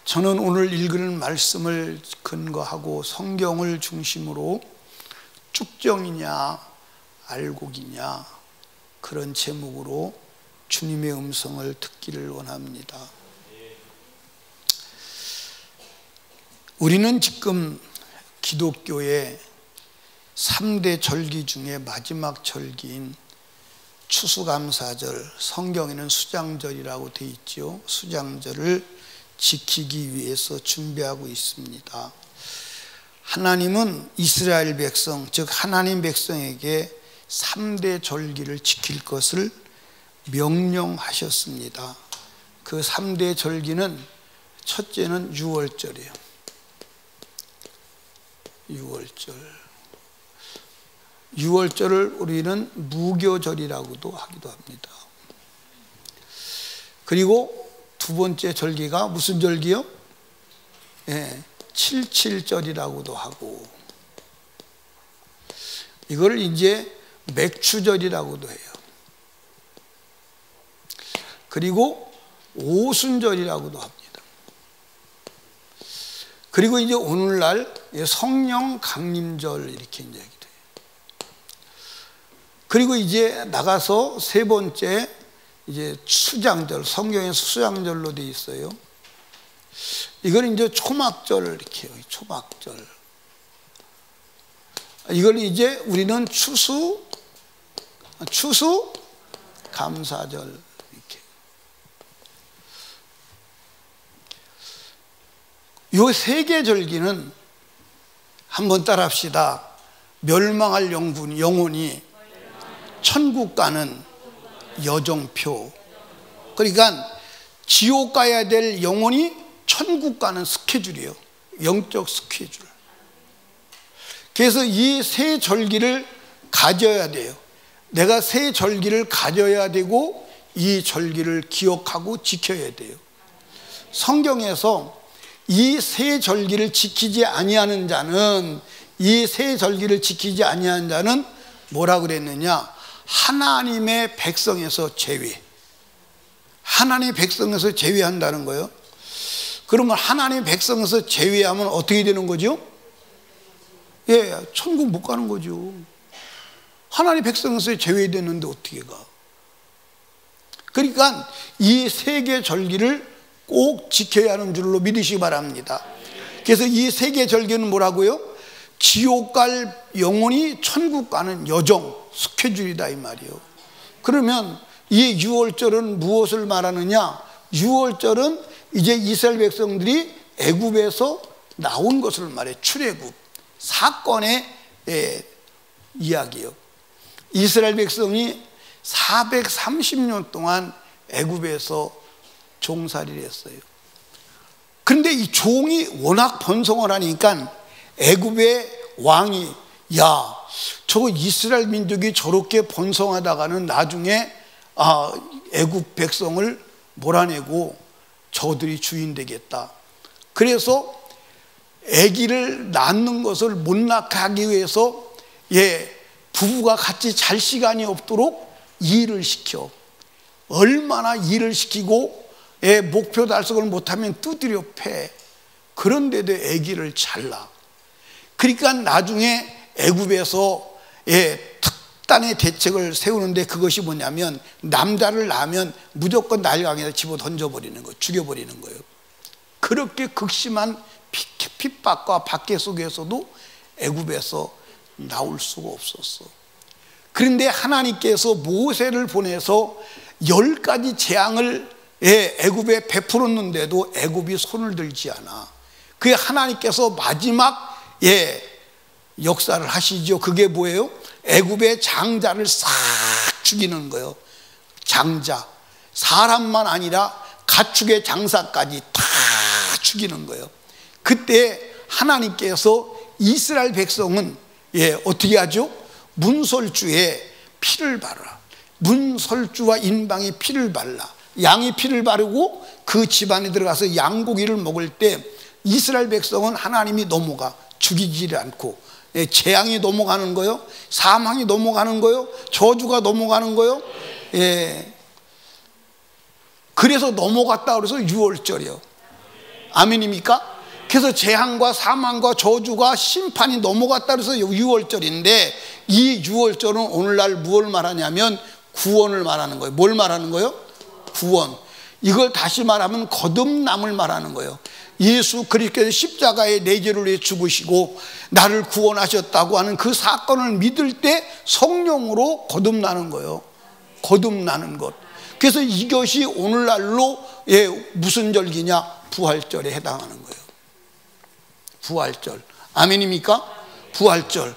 저는 오늘 읽은 말씀을 근거하고 성경을 중심으로 축정이냐 알곡이냐 그런 제목으로 주님의 음성을 듣기를 원합니다. 우리는 지금 기독교의 3대 절기 중에 마지막 절기인 추수감사절, 성경에는 수장절이라고 되어 있죠. 수장절을 지키기 위해서 준비하고 있습니다. 하나님은 이스라엘 백성, 즉 하나님 백성에게 3대 절기를 지킬 것을 명령하셨습니다. 그 3대 절기는 첫째는 유월절이에요. 유월절을 우리는 무교절이라고도 하기도 합니다. 그리고 두 번째 절기가 무슨 절기요? 칠칠절이라고도 하고, 이걸 이제 맥추절이라고도 해요. 그리고 오순절이라고도 합니다. 그리고 이제 오늘날 성령 강림절 이렇게 이야기돼요. 그리고 이제 나가서 세 번째 이제 수장절, 성경에 수장절로 되어 있어요. 이걸 이제 초막절 이렇게 해요. 초막절. 이걸 이제 우리는 추수 감사절 이렇게. 요 세 개 절기는 한번 따라합시다. 멸망할 영혼이 천국 가는 여정표. 그러니까 지옥 가야 될 영혼이 천국 가는 스케줄이에요. 영적 스케줄. 그래서 이 세 절기를 가져야 돼요. 내가 세 절기를 가져야 되고 이 절기를 기억하고 지켜야 돼요. 성경에서 이 세 절기를 지키지 아니하는 자는, 이 세 절기를 지키지 아니하는 자는 뭐라 그랬느냐? 하나님의 백성에서 제외. 하나님의 백성에서 제외한다는 거예요. 그러면 하나님의 백성에서 제외하면 어떻게 되는 거죠? 천국 못 가는 거죠. 하나님의 백성에서 제외됐는데 어떻게 가? 그러니까 이 세 개 절기를 꼭 지켜야 하는 줄로 믿으시기 바랍니다. 그래서 이 세 개 절기는 뭐라고요? 지옥 갈 영혼이 천국 가는 여정, 스케줄이다 이 말이에요. 그러면 이 유월절은 무엇을 말하느냐? 유월절은 이제 이스라엘 백성들이 애굽에서 나온 것을 말해. 출애굽 사건의 이야기예요. 이스라엘 백성이 430년 동안 애굽에서 종살이를 했어요. 그런데 이 종이 워낙 번성을 하니까 애굽의 왕이, 야, 저거 이스라엘 민족이 저렇게 번성하다가는 나중에 애굽 백성을 몰아내고 저들이 주인 되겠다. 그래서 아기를 낳는 것을 못 낳게 하기 위해서 부부가 같이 잘 시간이 없도록 일을 시켜. 얼마나 일을 시키고 목표 달성을 못하면 두드려 패. 그런데도 아기를 잘 낳아. 그러니까 나중에 애굽에서 특단의 대책을 세우는데 그것이 뭐냐면 남자를 낳으면 무조건 날강에다 집어 던져버리는 거예요. 죽여버리는 거예요. 그렇게 극심한 핍박과 박해 속에서도 애굽에서 나올 수가 없었어. 그런데 하나님께서 모세를 보내서 10가지 재앙을 애굽에 베풀었는데도 애굽이 손을 들지 않아. 그게 하나님께서 마지막 역사를 하시죠. 그게 뭐예요? 애굽의 장자를 싹 죽이는 거예요. 장자, 사람만 아니라 가축의 장사까지 다 죽이는 거예요. 그때 하나님께서 이스라엘 백성은 어떻게 하죠? 문설주에 피를 바르라. 문설주와 인방이 피를 발라. 양이 피를 바르고 그 집안에 들어가서 양고기를 먹을 때 이스라엘 백성은 하나님이 넘어가 죽이지 않고 재앙이 넘어가는 거요, 사망이 넘어가는 거요, 저주가 넘어가는 거요. 그래서 넘어갔다 그래서 유월절이요. 아멘입니까? 그래서 재앙과 사망과 저주가 심판이 넘어갔다 그래서 6월절인데, 이 6월절은 오늘날 무엇을 말하냐면 구원을 말하는 거예요. 뭘 말하는 거예요? 구원. 이걸 다시 말하면 거듭남을 말하는 거예요. 예수 그리스도께서 십자가에 내 죄를 위해 죽으시고 나를 구원하셨다고 하는 그 사건을 믿을 때 성령으로 거듭나는 거예요. 거듭나는 것. 그래서 이것이 오늘날로 무슨 절기냐? 부활절에 해당하는 거예요. 부활절. 아멘입니까? 부활절.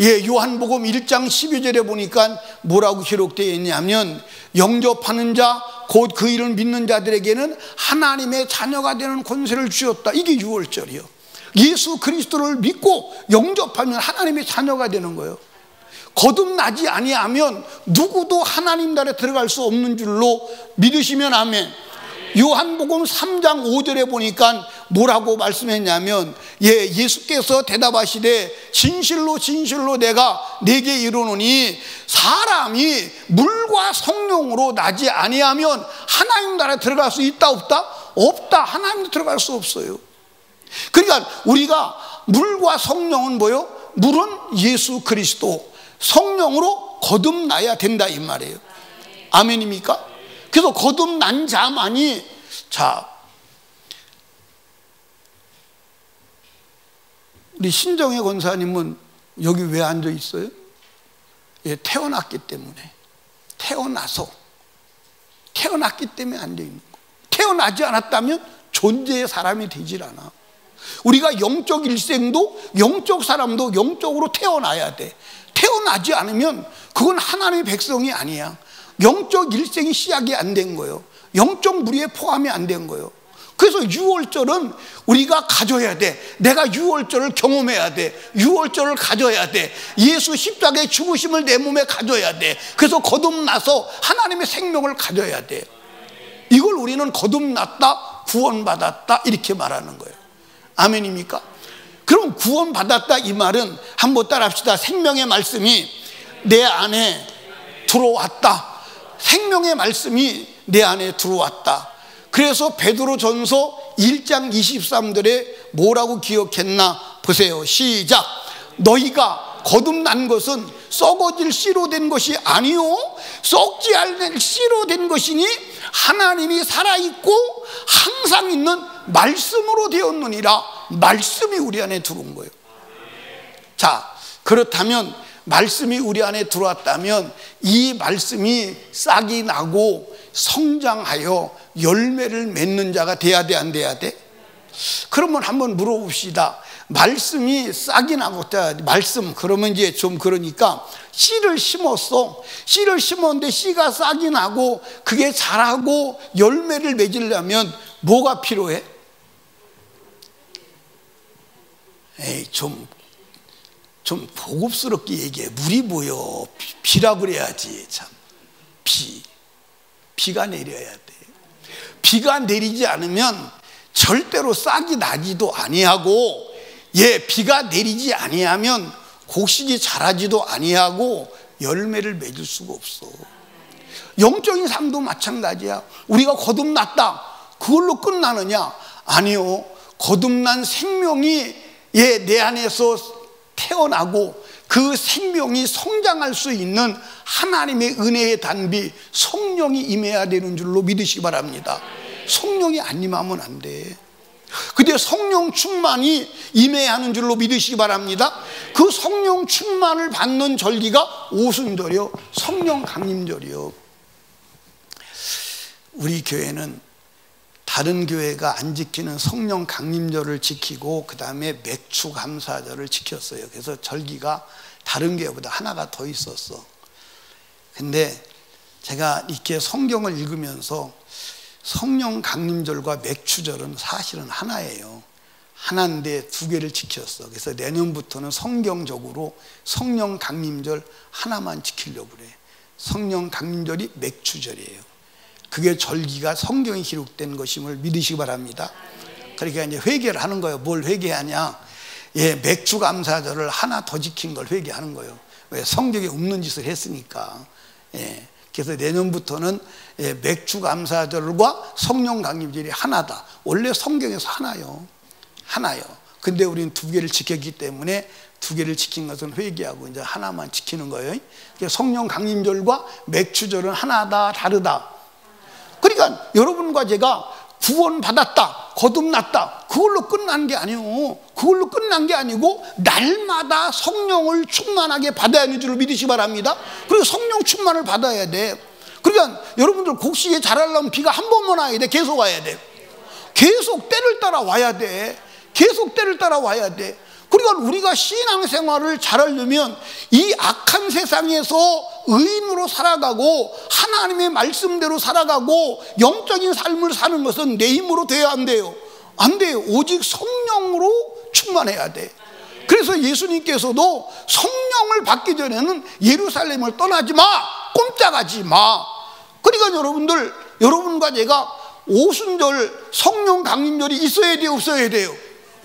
요한복음 1장 12절에 보니까 뭐라고 기록되어 있냐면, 영접하는 자 곧 그 이름을 믿는 자들에게는 하나님의 자녀가 되는 권세를 주셨다. 이게 6월절이요. 예수 그리스도를 믿고 영접하면 하나님의 자녀가 되는 거예요. 거듭나지 아니하면 누구도 하나님 나라에 들어갈 수 없는 줄로 믿으시면 아멘. 요한복음 3장 5절에 보니까 뭐라고 말씀했냐면, 예수께서 대답하시되 진실로 진실로 내가 네게 이르노니 사람이 물과 성령으로 나지 아니하면 하나님 나라에 들어갈 수 있다 없다? 없다. 하나님도 들어갈 수 없어요. 그러니까 우리가 물과 성령은 뭐요? 물은 예수 그리스도, 성령으로 거듭나야 된다 이 말이에요. 아멘입니까? 그래서 거듭난 자만이, 자, 우리 신정혜 권사님은 여기 왜 앉아 있어요? 태어났기 때문에. 태어났기 때문에 앉아 있는 거. 태어나지 않았다면 존재의 사람이 되질 않아. 우리가 영적 일생도, 영적 사람도 영적으로 태어나야 돼. 태어나지 않으면 그건 하나님의 백성이 아니야. 영적 일생이 시작이 안 된 거예요. 영적 무리에 포함이 안 된 거예요. 그래서 6월절은 우리가 가져야 돼. 내가 6월절을 경험해야 돼. 6월절을 가져야 돼. 예수 십자가의 죽으심을 내 몸에 가져야 돼. 그래서 거듭나서 하나님의 생명을 가져야 돼. 이걸 우리는 거듭났다, 구원받았다 이렇게 말하는 거예요. 아멘입니까? 그럼 구원받았다 이 말은 한번 따라합시다. 생명의 말씀이 내 안에 들어왔다. 생명의 말씀이 내 안에 들어왔다. 그래서 베드로전서 1장 23절에 뭐라고 기억했나 보세요. 시작. 너희가 거듭난 것은 썩어질 씨로 된 것이 아니요 썩지 않을 씨로 된 것이니 하나님이 살아있고 항상 있는 말씀으로 되었느니라. 말씀이 우리 안에 들어온 거예요. 자, 그렇다면 말씀이 우리 안에 들어왔다면 이 말씀이 싹이 나고 성장하여 열매를 맺는 자가 돼야 돼, 안 돼야 돼? 그러면 한번 물어봅시다. 말씀이 싹이 나고, 말씀, 그러면 이제 좀 그러니까 씨를 심었어. 씨를 심었는데 씨가 싹이 나고 그게 자라고 열매를 맺으려면 뭐가 필요해? 에이, 좀 고급스럽게 얘기해. 물이 뭐요? 비라 그래야지. 참, 비가 내려야 돼. 비가 내리지 않으면 절대로 싹이 나지도 아니하고, 비가 내리지 아니하면 곡식이 자라지도 아니하고 열매를 맺을 수가 없어. 영적인 삶도 마찬가지야. 우리가 거듭났다, 그걸로 끝나느냐? 아니요. 거듭난 생명이 내 안에서 태어나고 그 생명이 성장할 수 있는 하나님의 은혜의 단비 성령이 임해야 되는 줄로 믿으시기 바랍니다. 성령이 안 임하면 안 돼. 근데 성령 충만이 임해야 하는 줄로 믿으시기 바랍니다. 그 성령 충만을 받는 절기가 오순절이요, 성령 강림절이요. 우리 교회는 다른 교회가 안 지키는 성령 강림절을 지키고 그 다음에 맥주 감사절을 지켰어요. 그래서 절기가 다른 교회보다 하나가 더 있었어. 근데 제가 이렇게 성경을 읽으면서 성령 강림절과 맥주절은 사실은 하나예요. 하나인데 두 개를 지켰어. 그래서 내년부터는 성경적으로 성령 강림절 하나만 지키려고 그래. 성령 강림절이 맥주절이에요. 그게 절기가 성경에 기록된 것임을 믿으시기 바랍니다. 그러니까 이제 회개를 하는 거예요. 뭘 회개하냐? 맥주 감사절을 하나 더 지킨 걸 회개하는 거예요. 왜? 성경에 없는 짓을 했으니까. 그래서 내년부터는 맥주 감사절과 성령 강림절이 하나다. 원래 성경에서 하나요. 근데 우리는 두 개를 지켰기 때문에 두 개를 지킨 것은 회개하고 이제 하나만 지키는 거예요. 성령 강림절과 맥주절은 하나다, 다르다. 그러니까 여러분과 제가 구원받았다, 거듭났다, 그걸로 끝난 게 아니에요. 그걸로 끝난 게 아니고 날마다 성령을 충만하게 받아야 하는 줄을 믿으시기 바랍니다. 그리고 성령 충만을 받아야 돼. 그러니까 여러분들 곡식에 자라려면 비가 한 번만 와야 돼? 계속 와야 돼? 계속 때를 따라 와야 돼. 계속 때를 따라 와야 돼. 그러니까 우리가 신앙생활을 잘하려면 이 악한 세상에서 의인으로 살아가고 하나님의 말씀대로 살아가고 영적인 삶을 사는 것은 내 힘으로 돼야 안 돼요. 안 돼요. 오직 성령으로 충만해야 돼. 그래서 예수님께서도 성령을 받기 전에는 예루살렘을 떠나지 마, 꼼짝하지 마. 그러니까 여러분과 제가 오순절 성령 강림절이 있어야 돼요, 없어야 돼요?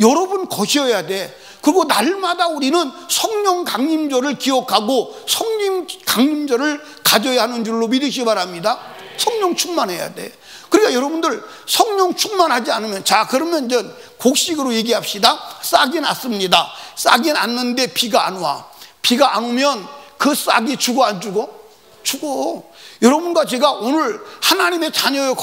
여러분 것이어야 돼. 그리고 날마다 우리는 성령 강림절을 기억하고 성령 강림절을 가져야 하는 줄로 믿으시기 바랍니다. 성령 충만해야 돼. 그러니까 여러분들 성령 충만하지 않으면, 자 그러면 이제 곡식으로 얘기합시다. 싹이 났습니다. 싹이 났는데 비가 안 와. 비가 안 오면 그 싹이 죽어 안 죽어? 죽어. 여러분과 제가 오늘 하나님의 자녀여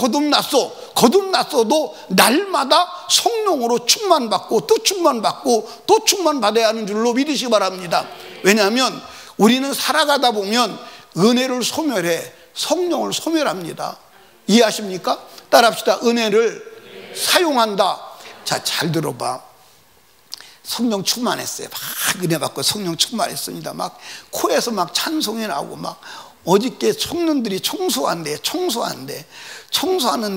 거듭났어도 날마다 성령으로 충만받고 또 충만받고 또 충만받아야 하는 줄로 믿으시기 바랍니다. 왜냐하면 우리는 살아가다 보면 은혜를 소멸해, 성령을 소멸합니다. 이해하십니까? 따라합시다. 은혜를 사용한다. 자, 잘 들어봐. 성령 충만했어요. 막 은혜 받고 성령 충만했습니다. 막 코에서 막 찬송이 나오고 막 어저께 청년들이 청소하는데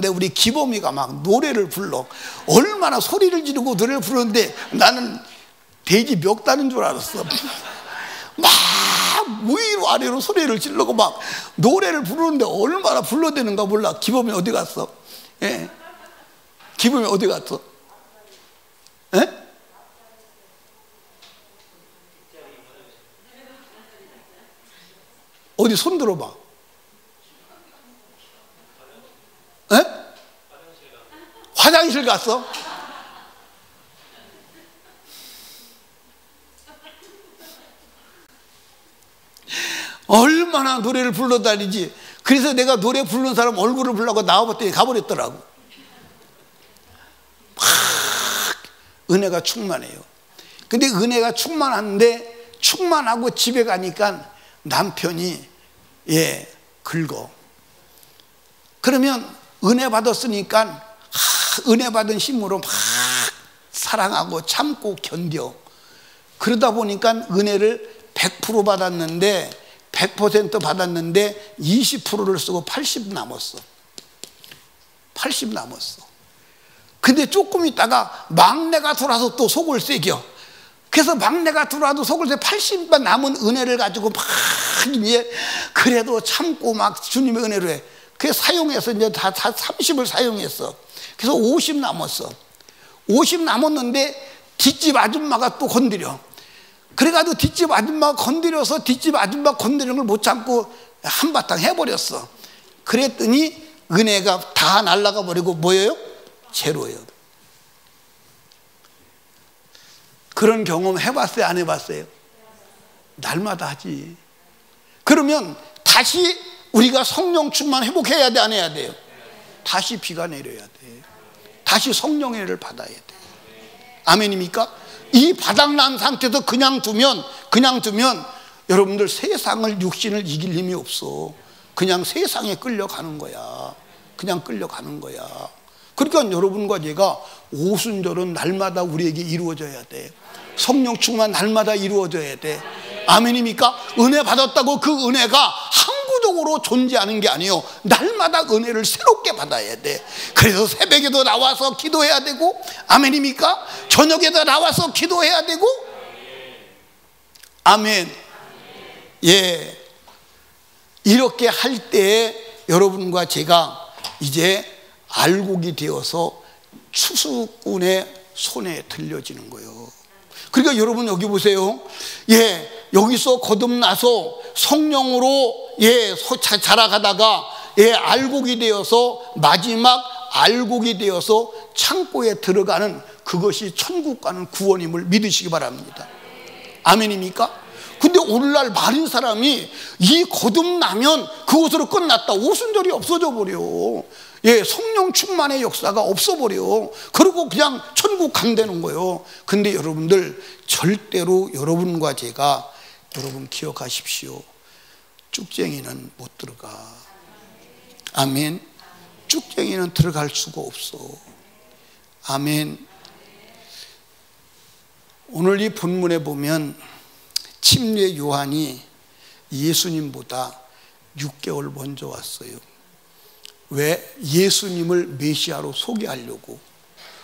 우리 기범이가 막 노래를 불러. 얼마나 소리를 지르고 노래를 부르는데 나는 돼지 멱 다는 줄 알았어. 막 위로 아래로 소리를 지르고 막 노래를 부르는데 얼마나 불러대는가 몰라. 기범이 어디 갔어? 예? 기범이 어디 갔어? 예? 어디 손 들어봐. 에? 화장실 갔어? 얼마나 노래를 불러다니지. 그래서 내가 노래 부르는 사람 얼굴을 보려고 나와봤더니 가버렸더라고. 막 은혜가 충만해요. 근데 은혜가 충만한데 충만하고 집에 가니까 남편이 긁어. 그러면 은혜 받았으니까 은혜 받은 힘으로 막 사랑하고 참고 견뎌. 그러다 보니까 은혜를 100% 받았는데 100% 받았는데 20%를 쓰고 80 남았어. 80 남았어. 근데 조금 있다가 막내가 돌아서 또 속을 새겨. 그래서 막내가 들어와도 속을 새 80만 남은 은혜를 가지고 막 그래도 참고 막 주님의 은혜로 해. 그래서 사용해서 이제 다 30을 사용했어. 그래서 50 남았어. 50 남았는데 뒷집 아줌마가 또 건드려. 그래가지고 뒷집 아줌마가 건드려서 뒷집 아줌마 건드리는 걸 못 참고 한바탕 해버렸어. 그랬더니 은혜가 다 날아가 버리고 뭐예요? 제로예요. 그런 경험 해봤어요? 안 해봤어요? 날마다 하지. 그러면 다시 우리가 성령 충만 회복해야 돼, 안 해야 돼요? 다시 비가 내려야 돼. 다시 성령의 은혜를 받아야 돼. 아멘입니까? 이 바닥난 상태에서 그냥 두면 여러분들 세상을, 육신을 이길 힘이 없어. 그냥 세상에 끌려가는 거야. 그냥 끌려가는 거야. 그러니까 여러분과 제가 오순절은 날마다 우리에게 이루어져야 돼. 성령 충만 날마다 이루어져야 돼. 아멘입니까? 은혜 받았다고 그 은혜가 항구적으로 존재하는 게 아니에요. 날마다 은혜를 새롭게 받아야 돼. 그래서 새벽에도 나와서 기도해야 되고, 아멘입니까? 저녁에도 나와서 기도해야 되고, 아멘. 예. 이렇게 할 때 여러분과 제가 이제 알곡이 되어서 추수꾼의 손에 들려지는 거예요. 그러니까 여러분 여기 보세요. 여기서 거듭나서 성령으로 자라가다가 알곡이 되어서 마지막 알곡이 되어서 창고에 들어가는 그것이 천국 가는 구원임을 믿으시기 바랍니다. 아멘입니까? 근데 오늘날 많은 사람이 이 거듭나면 그것으로 끝났다. 오순절이 없어져 버려. 성령 충만의 역사가 없어버려. 그리고 그냥 천국 간다는 거예요. 근데 여러분들 절대로 여러분과 제가, 여러분 기억하십시오. 쭉쟁이는 못 들어가. 아멘. 쭉쟁이는 들어갈 수가 없어. 아멘. 오늘 이 본문에 보면 침례 요한이 예수님보다 6개월 먼저 왔어요. 왜? 예수님을 메시아로 소개하려고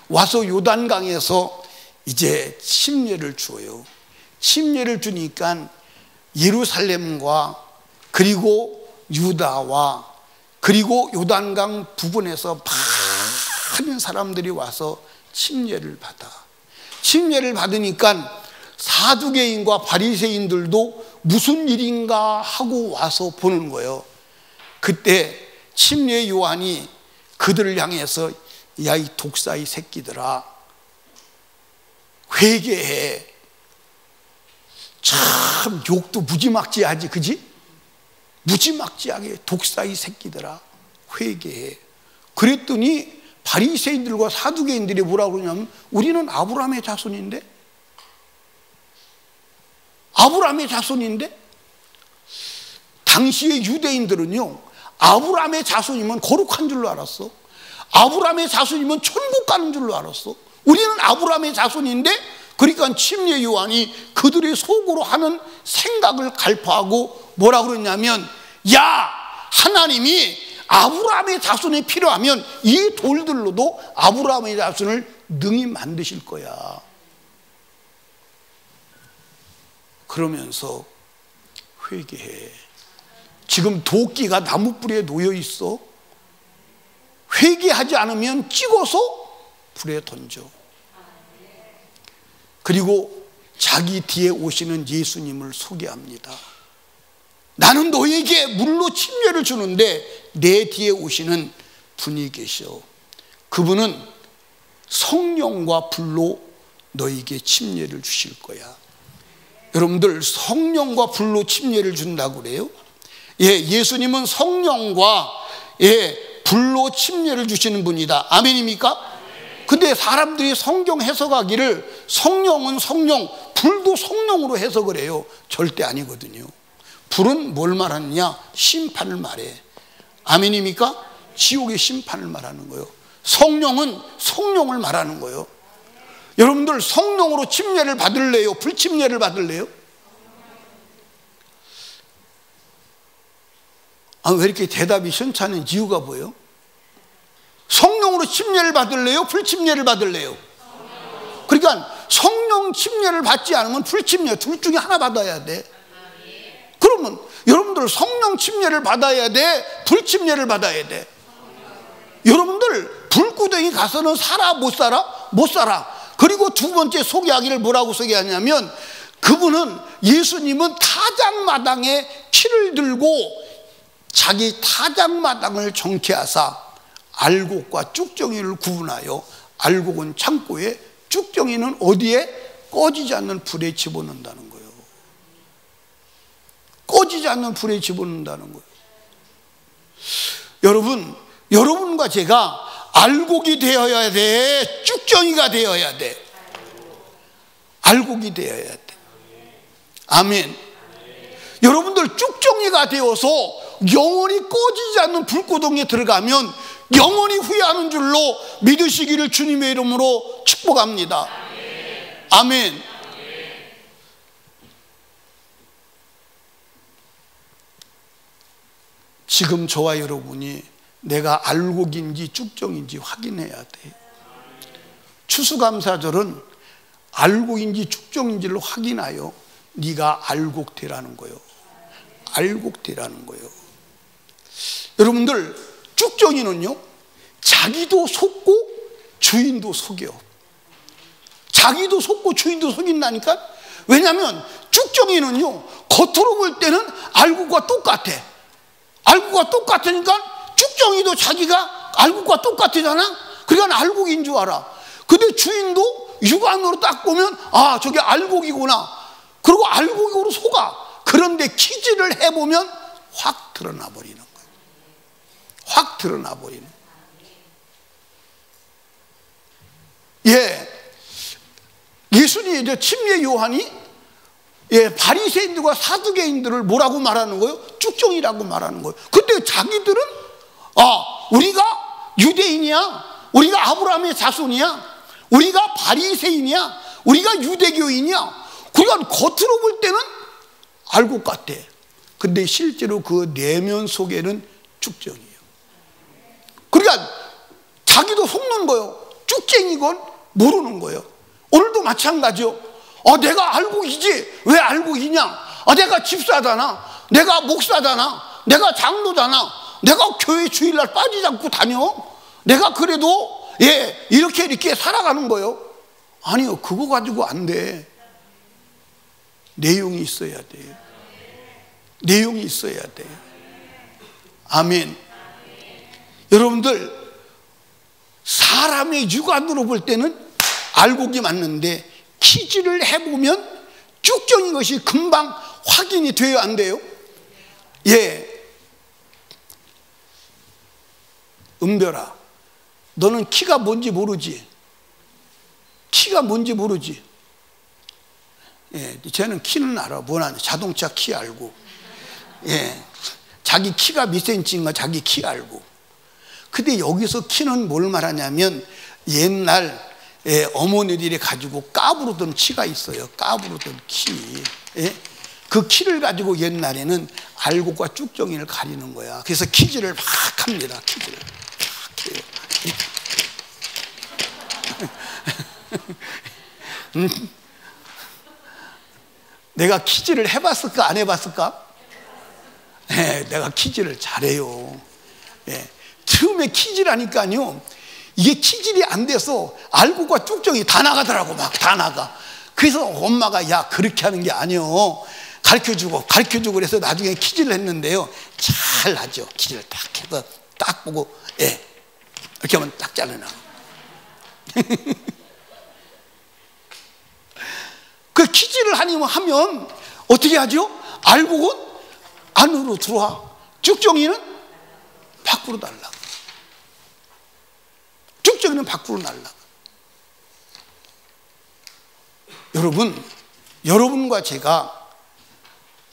와서 요단강에서 이제 침례를 주어요. 침례를 주니까 예루살렘과 그리고 유다와 그리고 요단강 부근에서 많은 사람들이 와서 침례를 받아. 침례를 받으니까 사두개인과 바리새인들도 무슨 일인가 하고 와서 보는 거예요. 그때 침례 요한이 그들을 향해서 야, 이 독사의 새끼들아, 회개해. 참 욕도 무지막지하지, 그지? 무지막지하게 독사의 새끼들아, 회개해. 그랬더니 바리새인들과 사두개인들이 뭐라고 그러냐면 우리는 아브라함의 자손인데? 아브라함의 자손인데? 당시의 유대인들은요, 아브라함의 자손이면 거룩한 줄로 알았어. 아브라함의 자손이면 천국 가는 줄로 알았어. 우리는 아브라함의 자손인데? 그러니까 침례 요한이 그들의 속으로 하는 생각을 갈파하고 뭐라 그러냐면, 야, 하나님이 아브라함의 자손이 필요하면 이 돌들로도 아브라함의 자손을 능히 만드실 거야. 그러면서 회개해. 지금 도끼가 나무 뿌리에 놓여 있어. 회개하지 않으면 찍어서 불에 던져. 그리고 자기 뒤에 오시는 예수님을 소개합니다. 나는 너에게 물로 침례를 주는데 내 뒤에 오시는 분이 계셔. 그분은 성령과 불로 너에게 침례를 주실 거야. 여러분들 성령과 불로 침례를 준다고 그래요? 예수님은 성령과 불로 침례를 주시는 분이다. 아멘입니까? 근데 사람들이 성경 해석하기를 성령은 성령, 불도 성령으로 해석을 해요. 절대 아니거든요. 불은 뭘 말하느냐? 심판을 말해. 아멘입니까? 지옥의 심판을 말하는 거예요. 성령은 성령을 말하는 거예요. 여러분들 성령으로 침례를 받을래요? 불침례를 받을래요? 왜 이렇게 대답이 시원찮은 이유가 뭐예요? 성령으로 침례를 받을래요? 불침례를 받을래요? 그러니까 성령 침례를 받지 않으면 불침례 둘 중에 하나 받아야 돼. 그러면 여러분들 성령 침례를 받아야 돼? 불침례를 받아야 돼? 여러분들 불구덩이 가서는 살아? 못 살아? 못 살아. 그리고 두 번째 소개하기를 뭐라고 소개하냐면, 그분은 예수님은 타작마당에 키를 들고 자기 타작마당을 정케하사 알곡과 쭉정이를 구분하여, 알곡은 창고에, 쭉정이는 어디에? 꺼지지 않는 불에 집어넣는다는 거예요. 꺼지지 않는 불에 집어넣는다는 거예요. 여러분, 여러분과 제가 알곡이 되어야 돼? 쭉정이가 되어야 돼? 알곡이 되어야 돼. 아멘. 여러분들 쭉정이가 되어서 영원히 꺼지지 않는 불구덩이에 들어가면 영원히 후회하는 줄로 믿으시기를 주님의 이름으로 축복합니다. 아멘. 지금 저와 여러분이 내가 알곡인지 쭉정인지 확인해야 돼. 추수감사절은 알곡인지 쭉정인지를 확인하여 네가 알곡되라는 거예요. 알곡되라는 거예요. 여러분들 쭉정이는요, 자기도 속고 주인도 속여. 자기도 속고 주인도 속인다니까. 왜냐하면 쭉정이는요, 겉으로 볼 때는 알곡과 똑같아. 알곡과 똑같으니까 쭉정이도 자기가 알곡과 똑같잖아. 그러니까 알곡인 줄 알아. 근데 주인도 육안으로 딱 보면 아, 저게 알곡이구나. 그리고 알곡으로 속아. 그런데 키즈를 해보면 확 드러나 버리는 거예요. 확 드러나 버리는 거예요. 예수님 이제 침례 요한이 바리새인들과 사두개인들을 뭐라고 말하는 거예요? 쭉정이라고 말하는 거예요. 근데 자기들은 우리가 유대인이야, 우리가 아브라함의 자손이야, 우리가 바리새인이야, 우리가 유대교인이야. 그러니까 겉으로 볼 때는 알곡 같아. 근데 실제로 그 내면 속에는 쭉정이에요. 그러니까 자기도 속는 거예요. 쭉쟁이건 모르는 거예요. 오늘도 마찬가지요. 내가 알곡이지 왜 알곡이냐? 내가 집사잖아, 내가 목사잖아, 내가 장로잖아, 내가 교회 주일날 빠지지 않고 다녀, 내가 그래도 이렇게 살아가는 거예요. 아니요, 그거 가지고 안 돼. 내용이 있어야 돼요. 내용이 있어야 돼요. 아멘. 여러분들, 사람의 육안으로 볼 때는 알곡이 맞는데 키즈를 해보면 쭉정인 것이 금방 확인이 돼요, 안 돼요? 은별아, 너는 키가 뭔지 모르지? 키가 뭔지 모르지? 쟤는 키는 알아. 뭐나 자동차 키 알고, 자기 키가 몇 센치인가 자기 키 알고. 근데 여기서 키는 뭘 말하냐면 옛날 어머니들이 가지고 까부르던 키가 있어요. 까부르던 키. 그 키를 가지고 옛날에는 알곡과 쭉정이를 가리는 거야. 그래서 키즈를 막 합니다. 키즈를 막 해요. 내가 키즈를 해봤을까 안 해봤을까? 내가 키즈를 잘해요. 처음에 키즈라니까요, 이게 키질이 안 돼서 알곡과 쭉정이 다 나가더라고. 막 다 나가. 그래서 엄마가 야, 그렇게 하는 게 아니요, 가르쳐주고 그래서 나중에 키질을 했는데요, 잘 하죠. 키질을 딱 해서 딱 보고 이렇게 하면 딱 잘라나가. 그 키질을 하면 어떻게 하죠? 알곡은 안으로 들어와, 쭉정이는 밖으로 날라가. 쭉정이는 밖으로 날라가. 여러분과 제가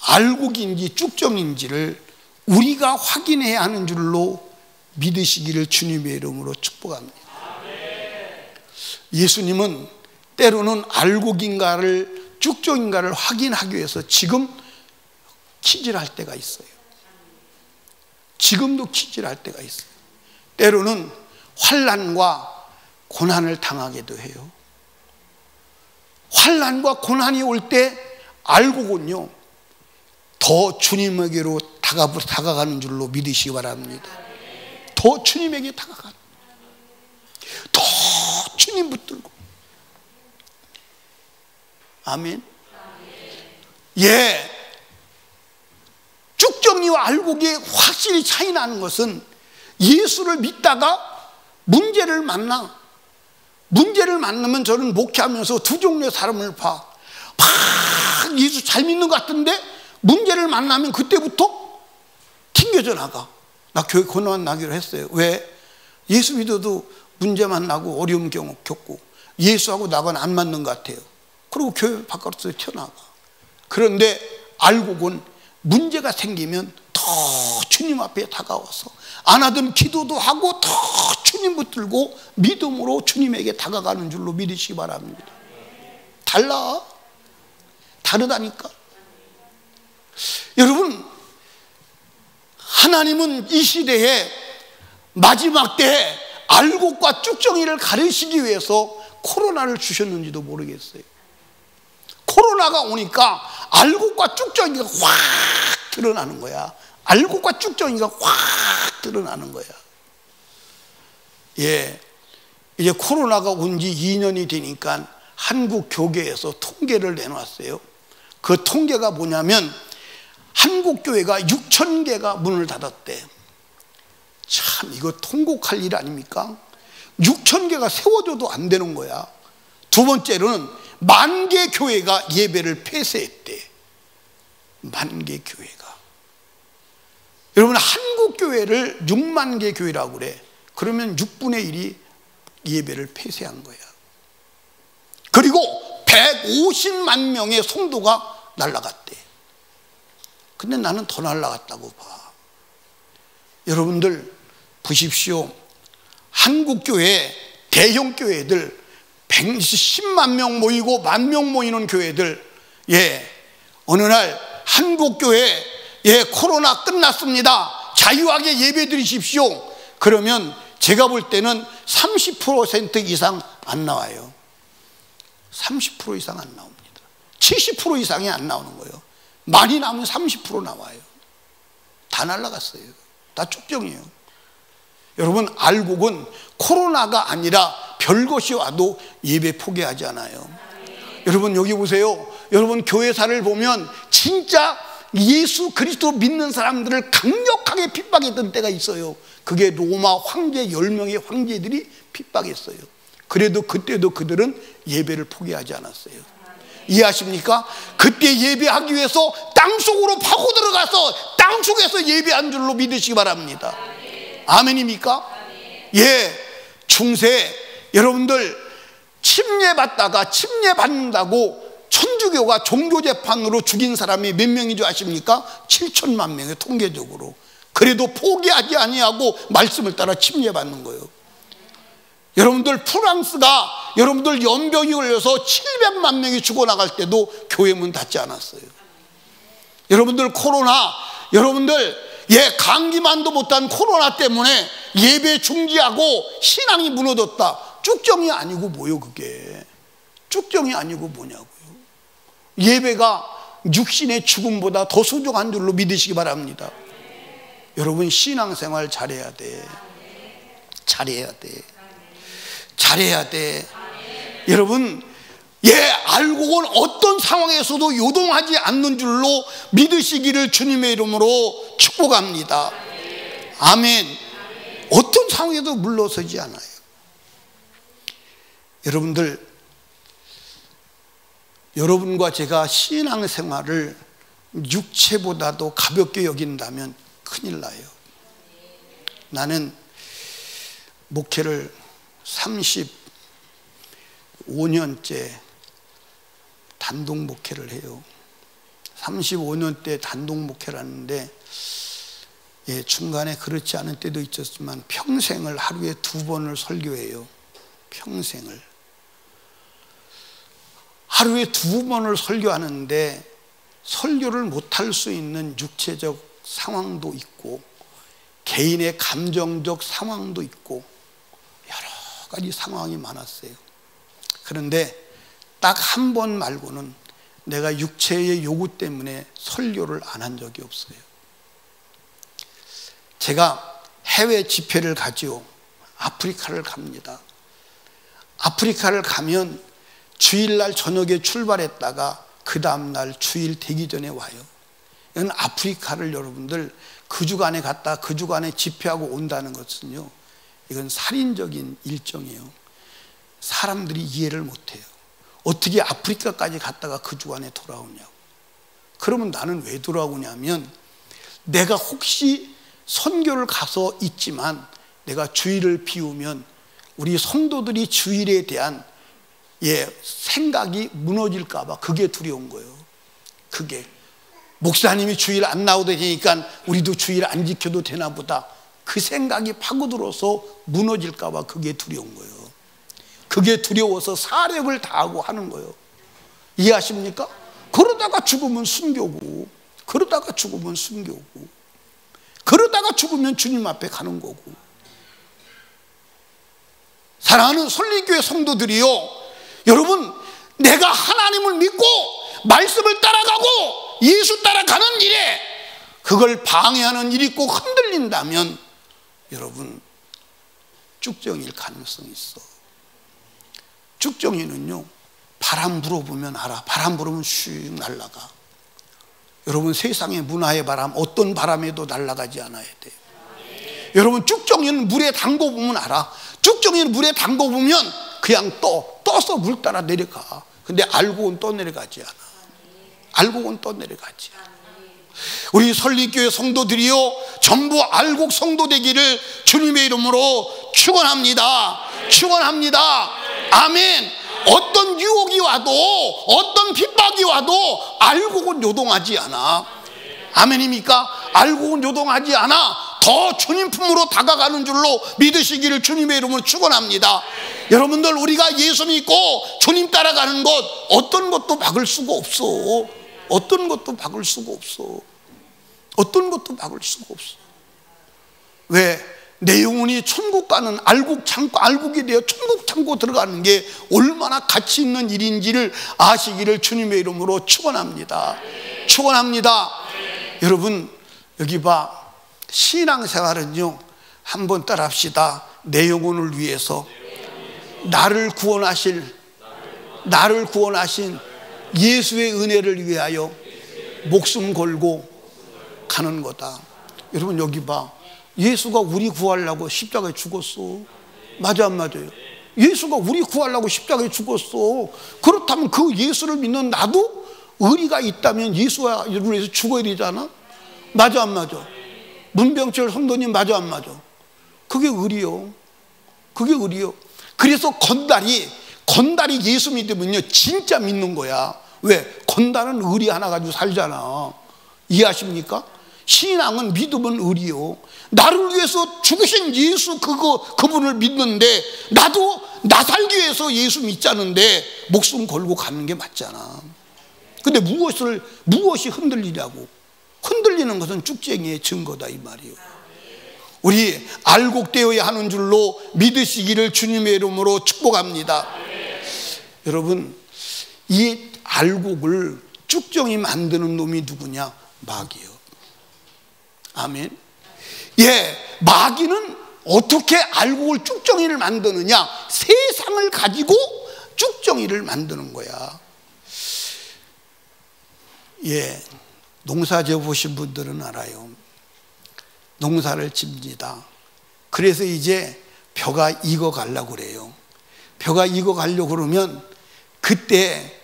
알곡인지 쭉정인지를 우리가 확인해야 하는 줄로 믿으시기를 주님의 이름으로 축복합니다. 예수님은 때로는 알곡인가를 쭉정인가를 확인하기 위해서 지금 키질할 때가 있어요. 지금도 키질할 때가 있어요. 때로는 환난과 고난을 당하기도 해요. 환난과 고난이 올 때 알곡은요, 더 주님에게로 다가가는 줄로 믿으시기 바랍니다. 더 주님에게 다가가는, 더 주님 붙들고. 아멘. 쭉정이와 알곡이 확실히 차이 나는 것은 예수를 믿다가 문제를 만나면 저는 목회하면서 두 종류의 사람을 봐. 막 예수 잘 믿는 것 같은데 문제를 만나면 그때부터 튕겨져 나가. 나 교회 고난 나기로 했어요. 왜? 예수 믿어도 문제 만나고 어려움 겪고 예수하고 나하고는 안 맞는 것 같아요. 그리고 교회 바깥으로 튀어나가. 그런데 알곡은 문제가 생기면 더 주님 앞에 다가와서 안 하던 기도도 하고 더 주님 붙들고 믿음으로 주님에게 다가가는 줄로 믿으시기 바랍니다. 다르다니까. 여러분, 하나님은 이 시대에 마지막 때에 알곡과 쭉정이를 가르치기 위해서 코로나를 주셨는지도 모르겠어요. 코로나가 오니까 알곡과 쭉정이가 확 드러나는 거야. 알곡과 쭉정이가 확 드러나는 거야. 이제 코로나가 온 지 2년이 되니까 한국 교계에서 통계를 내놨어요. 그 통계가 뭐냐면 한국 교회가 6,000개가 문을 닫았대. 참 이거 통곡할 일 아닙니까? 6,000개가 세워져도 안 되는 거야. 두 번째로는 10,000개 교회가 예배를 폐쇄했대. 10,000개 교회가. 여러분 한국 교회를 6만 개 교회라고 그래. 그러면 6분의 1이 예배를 폐쇄한 거야. 그리고 150만 명의 성도가 날아갔대. 근데 나는 더 날아갔다고 봐. 여러분들 보십시오. 한국 교회 대형 교회들 110만 명 모이고 10,000명 모이는 교회들, 어느 날 한국 교회 코로나 끝났습니다, 자유하게 예배 드리십시오. 그러면 제가 볼 때는 30% 이상 안 나와요. 30% 이상 안 나옵니다. 70% 이상이 안 나오는 거예요. 많이 나오면 30% 나와요. 다 날아갔어요. 다 축정이에요. 여러분 알곡은 코로나가 아니라 별것이 와도 예배 포기하지 않아요. 여러분 여기 보세요. 여러분 교회사를 보면 진짜 예수 그리스도 믿는 사람들을 강력하게 핍박했던 때가 있어요. 그게 로마 황제 10명의 황제들이 핍박했어요. 그래도 그때도 그들은 예배를 포기하지 않았어요. 이해하십니까? 그때 예배하기 위해서 땅속으로 파고 들어가서 땅속에서 예배한 줄로 믿으시기 바랍니다. 아멘입니까? 중세 여러분들 침례받다가 침례받는다고 천주교가 종교재판으로 죽인 사람이 몇 명인 줄 아십니까? 7천만 명의 통계적으로. 그래도 포기하지 아니하고 말씀을 따라 침례받는 거예요. 여러분들 프랑스가 여러분들 연병이 걸려서 700만 명이 죽어나갈 때도 교회 문 닫지 않았어요. 여러분들 코로나, 여러분들 감기만도 못한 코로나 때문에 예배 중지하고 신앙이 무너졌다. 쭉정이 아니고 뭐요 그게? 쭉정이 아니고 뭐냐고요. 예배가 육신의 죽음보다 더 소중한 줄로 믿으시기 바랍니다. 여러분 신앙생활 잘해야 돼. 잘해야 돼. 잘해야 돼. 여러분 알고는 어떤 상황에서도 요동하지 않는 줄로 믿으시기를 주님의 이름으로 축복합니다. 아멘. 어떤 상황에도 물러서지 않아요. 여러분들, 여러분과 제가 신앙생활을 육체보다도 가볍게 여긴다면 큰일 나요. 나는 목회를 35년째 단독 목회를 해요. 35년째 단독 목회를 하는데 중간에 그렇지 않은 때도 있었지만 평생을 하루에 2번을 설교해요. 평생을 하루에 2번을 설교하는데 설교를 못할 수 있는 육체적 상황도 있고 개인의 감정적 상황도 있고 여러 가지 상황이 많았어요. 그런데 딱 한 번 말고는 내가 육체의 요구 때문에 설교를 안 한 적이 없어요. 제가 해외 집회를 가지요. 아프리카를 갑니다. 아프리카를 가면 주일날 저녁에 출발했다가 그 다음날 주일 되기 전에 와요. 이건 아프리카를 여러분들 그 주간에 갔다 그 주간에 집회하고 온다는 것은요, 이건 살인적인 일정이에요. 사람들이 이해를 못해요. 어떻게 아프리카까지 갔다가 그 주간에 돌아오냐고. 그러면 나는 왜 돌아오냐면 내가 혹시 선교를 가서 있지만 내가 주일을 비우면 우리 성도들이 주일에 대한 생각이 무너질까 봐 그게 두려운 거예요. 그게 목사님이 주일 안 나오다 보니까 우리도 주일 안 지켜도 되나 보다, 그 생각이 파고들어서 무너질까 봐 그게 두려운 거예요. 그게 두려워서 사력을 다하고 하는 거예요. 이해하십니까? 그러다가 죽으면 순교고, 그러다가 죽으면 순교고, 그러다가 죽으면 주님 앞에 가는 거고. 사랑하는 설리교회 성도들이요, 여러분 내가 하나님을 믿고 말씀을 따라가고 예수 따라가는 일에 그걸 방해하는 일이 꼭 흔들린다면 여러분 쭉정일 가능성이 있어. 쭉정이는요 바람 불어보면 알아. 바람 불으면 슉 날아가. 여러분, 세상의 문화의 바람, 어떤 바람에도 날아가지 않아야 돼요. 여러분, 쭉정이는 물에 담궈보면 알아. 쭉정이는 물에 담궈보면 그냥 떠서 물 따라 내려가. 근데 알곡은 떠내려가지 않아. 알곡은 떠내려가지 않아. 우리 설립교회 성도들이요, 전부 알곡 성도 되기를 주님의 이름으로 축원합니다. 축원합니다. 아멘. 어떤 유혹이 와도, 어떤 핍박이 와도 알곡은 요동하지 않아. 아멘입니까? 알곡은 요동하지 않아. 더 주님 품으로 다가가는 줄로 믿으시기를 주님의 이름으로 축원합니다. 여러분들, 우리가 예수 믿고 주님 따라가는 것, 어떤 것도 막을 수가 없어. 어떤 것도 막을 수가 없어. 어떤 것도 막을 수가 없어. 왜? 내 영혼이 천국 가는 알곡이 되어 천국 창고 들어가는 게 얼마나 가치 있는 일인지를 아시기를 주님의 이름으로 축원합니다. 축원합니다. 여러분, 여기 봐. 신앙생활은요, 한번 따라합시다. 내 영혼을 위해서 나를 구원하신 예수의 은혜를 위하여 목숨 걸고 가는 거다. 여러분, 여기 봐. 예수가 우리 구하려고 십자가에 죽었어. 맞아, 안 맞아요? 예수가 우리 구하려고 십자가에 죽었어. 그렇다면 그 예수를 믿는 나도 의리가 있다면 예수와 위해서 죽어야 되잖아. 맞아, 안 맞아? 문병철 성도님, 맞아, 안 맞아? 그게 의리요. 그게 의리요. 그래서 건달이 예수 믿으면요, 진짜 믿는 거야. 왜? 건달은 의리 하나 가지고 살잖아. 이해하십니까? 신앙은 믿으면 의리요. 나를 위해서 죽으신 예수 그분을 믿는데, 나도 나 살기 위해서 예수 믿자는데 목숨 걸고 가는 게 맞잖아. 근데 무엇이 흔들리냐고. 흔들리는 것은 쭉쟁이의 증거다, 이 말이에요. 우리 알곡되어야 하는 줄로 믿으시기를 주님의 이름으로 축복합니다. 여러분, 이 알곡을 쭉정이 만드는 놈이 누구냐? 마귀요. 아멘. 예, 마귀는 어떻게 알곡을 쭉정이를 만드느냐? 세상을 가지고 쭉정이를 만드는 거야. 예, 농사 지어 보신 분들은 알아요. 농사를 집니다. 그래서 이제 벼가 익어 가려고 그래요. 벼가 익어 가려고 그러면 그때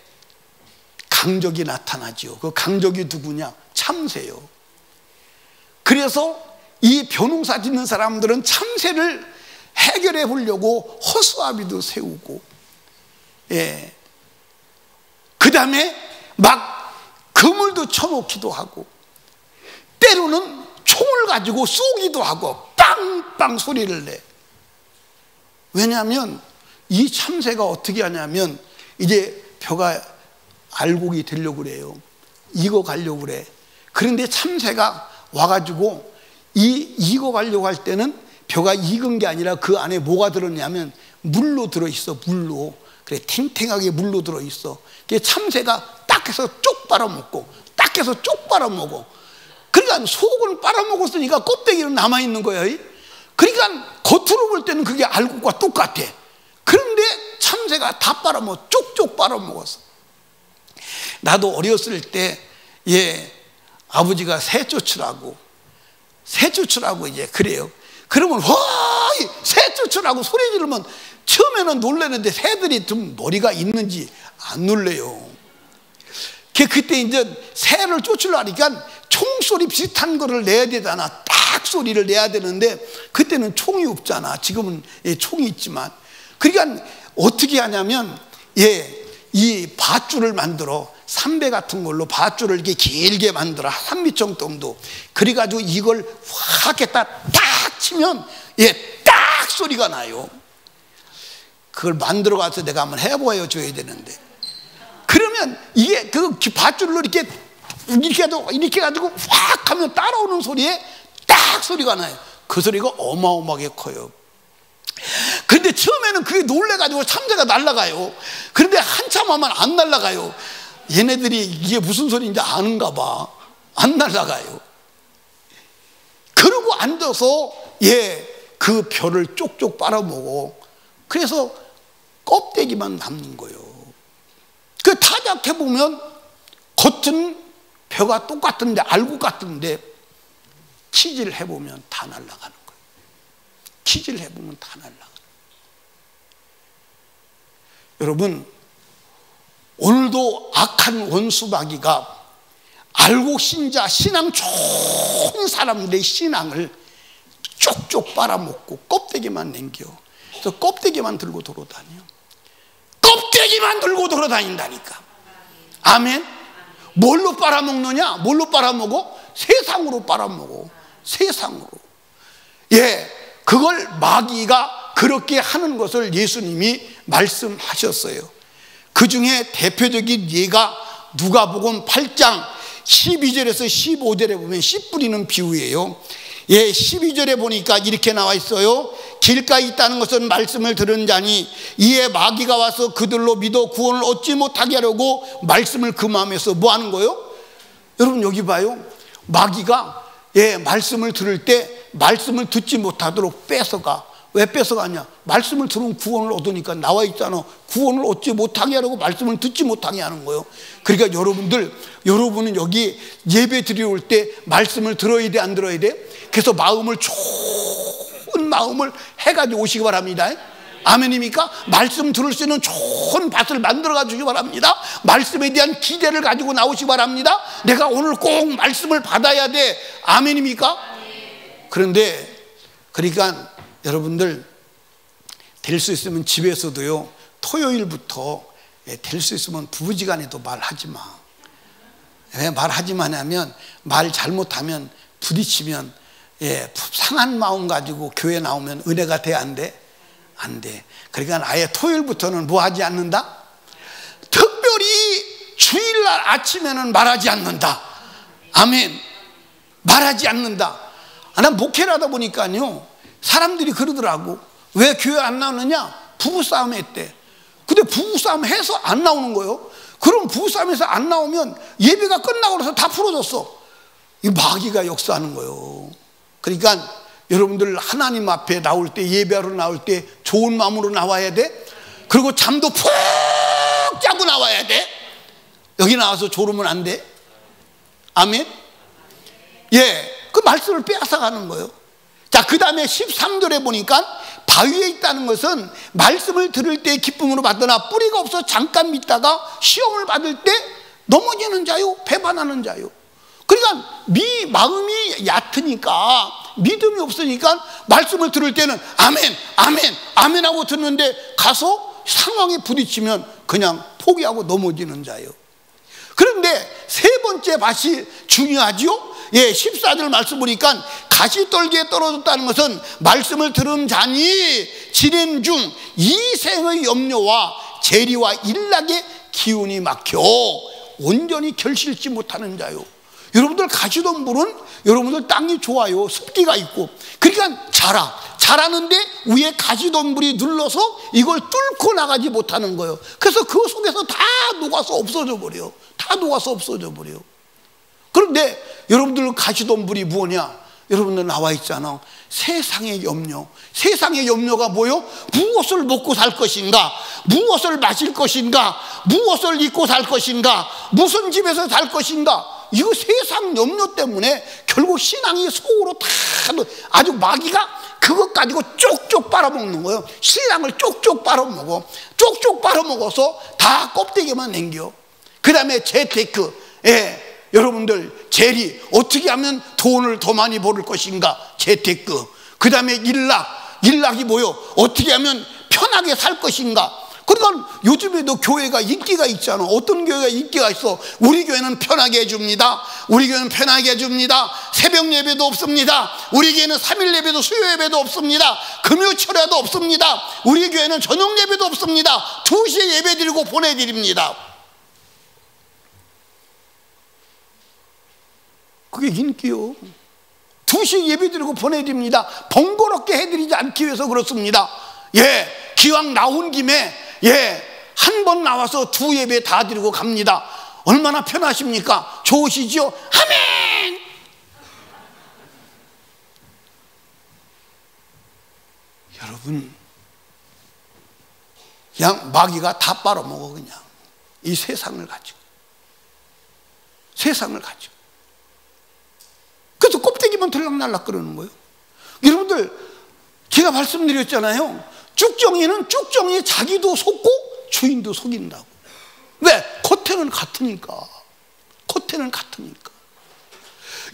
강적이 나타나죠. 그 강적이 누구냐? 참새요. 그래서 이 벼농사 짓는 사람들은 참새를 해결해 보려고 허수아비도 세우고, 예, 그 다음에 막 그물도 쳐놓기도 하고, 때로는 총을 가지고 쏘기도 하고 빵빵 소리를 내. 왜냐하면 이 참새가 어떻게 하냐면, 이제 벼가 알곡이 되려고 그래요. 익어 가려고 그래. 그런데 참새가 와가지고 익어 가려고 할 때는 벼가 익은 게 아니라 그 안에 뭐가 들었냐면 물로 들어있어. 물로. 그래, 탱탱하게 물로 들어있어. 참새가 딱 해서 쪽 빨아먹고, 딱 해서 쪽 빨아먹어. 그러니까 속은 빨아먹었으니까 껍데기는 남아있는 거예요. 그러니까 겉으로 볼 때는 그게 알곡과 똑같아. 그런데 참새가 다 빨아먹어. 쪽쪽 빨아먹었어. 나도 어렸을 때, 예, 아버지가 새 쫓으라고 이제 그래요. 그러면 새 쫓으라고 소리 지르면 처음에는 놀라는데 새들이 좀 머리가 있는지 안 놀래요. 그때 이제 새를 쫓으려니까 총소리 비슷한 거를 내야 되잖아. 딱 소리를 내야 되는데 그때는 총이 없잖아. 지금은 총이 있지만. 그러니까 어떻게 하냐면, 예, 이 밧줄을 만들어. 삼배 같은 걸로 밧줄을 이렇게 길게 만들어. 3m 정도. 그래가지고 이걸 확 했다 딱 치면, 예, 딱 소리가 나요. 그걸 만들어 가서 내가 한번 해보여 줘야 되는데. 그러면 이게 그 밧줄로 이렇게 가지고 확 하면 따라오는 소리에 딱 소리가 나요. 그 소리가 어마어마하게 커요. 그런데 처음에는 그게 놀래가지고 참새가 날아가요. 그런데 한참 하면 안 날아가요. 얘네들이 이게 무슨 소리인지 아는가 봐. 안 날아가요. 그러고 앉아서, 예, 그 벼를 쪽쪽 빨아먹어. 그래서 껍데기만 남는 거예요. 타작해 보면 겉은 벼가 똑같은데, 알곡 같은데 키질 해보면 다 날아가는 거예요. 키질 해보면 다 날아가는 거예요. 여러분, 오늘도 악한 원수 마귀가 알곡 신자, 신앙 좋은 사람들의 신앙을 쪽쪽 빨아먹고 껍데기만 남겨. 그래서 껍데기만 들고 돌아다녀. 껍데기만 들고 돌아다닌다니까. 아멘. 뭘로 빨아먹느냐? 뭘로 빨아먹어? 세상으로 빨아먹어. 세상으로. 예, 그걸 마귀가 그렇게 하는 것을 예수님이 말씀하셨어요. 그 중에 대표적인 예가 누가복음 8장 12절에서 15절에 보면 씨 뿌리는 비유예요. 예, 12절에 보니까 이렇게 나와 있어요. 길가에 있다는 것은 말씀을 들은 자니 이에 마귀가 와서 그들로 믿어 구원을 얻지 못하게 하려고 말씀을 금하면서 뭐 하는 거예요? 여러분 여기 봐요. 마귀가 예, 말씀을 들을 때 말씀을 듣지 못하도록 뺏어가. 왜 뺏어가냐? 말씀을 들으면 구원을 얻으니까. 나와 있잖아. 구원을 얻지 못하게 하려고 말씀을 듣지 못하게 하는 거예요. 그러니까 여러분은 여기 예배 드리러 올 때 말씀을 들어야 돼, 안 들어야 돼? 그래서 마음을, 좋은 마음을 해가지고 오시기 바랍니다. 아멘입니까? 말씀 들을 수 있는 좋은 밭을 만들어 가지기 바랍니다. 말씀에 대한 기대를 가지고 나오시기 바랍니다. 내가 오늘 꼭 말씀을 받아야 돼. 아멘입니까? 그런데 그러니까 여러분들 될 수 있으면 집에서도요, 토요일부터 될 수 있으면 부부지간에도 말하지 마. 왜 말하지 마냐면, 말 잘못하면 부딪히면 상한 마음 가지고 교회 나오면 은혜가 돼, 안 돼? 안 돼. 그러니까 아예 토요일부터는 뭐 하지 않는다? 특별히 주일날 아침에는 말하지 않는다. 아멘. 말하지 않는다. 난 목회를 하다 보니까요, 사람들이 그러더라고. 왜 교회 안 나오느냐? 부부싸움 했대. 근데 부부싸움 해서 안 나오는 거예요. 그럼 부부싸움에서 안 나오면 예배가 끝나고 나서 다 풀어졌어. 이 마귀가 역사하는 거예요. 그러니까 여러분들 하나님 앞에 나올 때, 예배하러 나올 때 좋은 마음으로 나와야 돼. 그리고 잠도 푹 자고 나와야 돼. 여기 나와서 졸으면 안 돼. 아멘. 예, 그 말씀을 빼앗아가는 거예요. 자, 그 다음에 13절에 보니까 바위에 있다는 것은 말씀을 들을 때 기쁨으로 받으나 뿌리가 없어 잠깐 믿다가 시험을 받을 때 넘어지는 자요, 배반하는 자요. 그러니까 마음이 얕으니까, 믿음이 없으니까 말씀을 들을 때는 아멘, 아멘, 아멘 하고 듣는데 가서 상황에 부딪히면 그냥 포기하고 넘어지는 자요. 그런데 세 번째 밭이 중요하죠. 예, 14절 말씀 보니까 가시떨기에 떨어졌다는 것은 말씀을 들은 자니 진행 중 이생의 염려와 재리와 일락의 기운이 막혀 온전히 결실치 못하는 자요. 여러분들 가시덤불은 여러분들 땅이 좋아요. 습기가 있고. 그러니까 자라는데 위에 가시덤불이 눌러서 이걸 뚫고 나가지 못하는 거예요. 그래서 그 속에서 다 녹아서 없어져 버려요. 다 녹아서 없어져 버려요. 그런데 여러분들 가시덤불이 뭐냐? 여러분들 나와 있잖아. 세상의 염려. 세상의 염려가 뭐요? 무엇을 먹고 살 것인가? 무엇을 마실 것인가? 무엇을 입고 살 것인가? 무슨 집에서 살 것인가? 이거 세상 염려 때문에 결국 신앙이 속으로 다 아주 마귀가 그것 가지고 쪽쪽 빨아먹는 거예요. 신앙을 쪽쪽 빨아먹어. 쪽쪽 빨아먹어서 다 껍데기만 남겨. 그 다음에 재테크. 예. 여러분들 재리, 어떻게 하면 돈을 더 많이 벌을 것인가? 재테크. 그 다음에 일락이 뭐요? 어떻게 하면 편하게 살 것인가? 그러니까 요즘에도 교회가 인기가 있잖아. 어떤 교회가 인기가 있어? 우리 교회는 편하게 해줍니다. 우리 교회는 편하게 해줍니다. 새벽 예배도 없습니다. 우리 교회는 3일 예배도, 수요 예배도 없습니다. 금요 철야도 없습니다. 우리 교회는 저녁 예배도 없습니다. 2시에 예배 드리고 보내드립니다. 그게 인기요. 2시에 예배 드리고 보내드립니다. 번거롭게 해드리지 않기 위해서 그렇습니다. 예, 기왕 나온 김에 한 번 나와서 2예배 다 드리고 갑니다. 얼마나 편하십니까? 좋으시죠? 아멘. 여러분, 그냥 마귀가 다 빨아먹어. 그냥 이 세상을 가지고. 세상을 가지고. 그래서 껍데기만 들락날락 끓는 거예요. 여러분들, 제가 말씀드렸잖아요. 쭉정이는 쭉정이 자기도 속고 주인도 속인다고. 왜? 겉에는 같으니까. 겉에는 같으니까.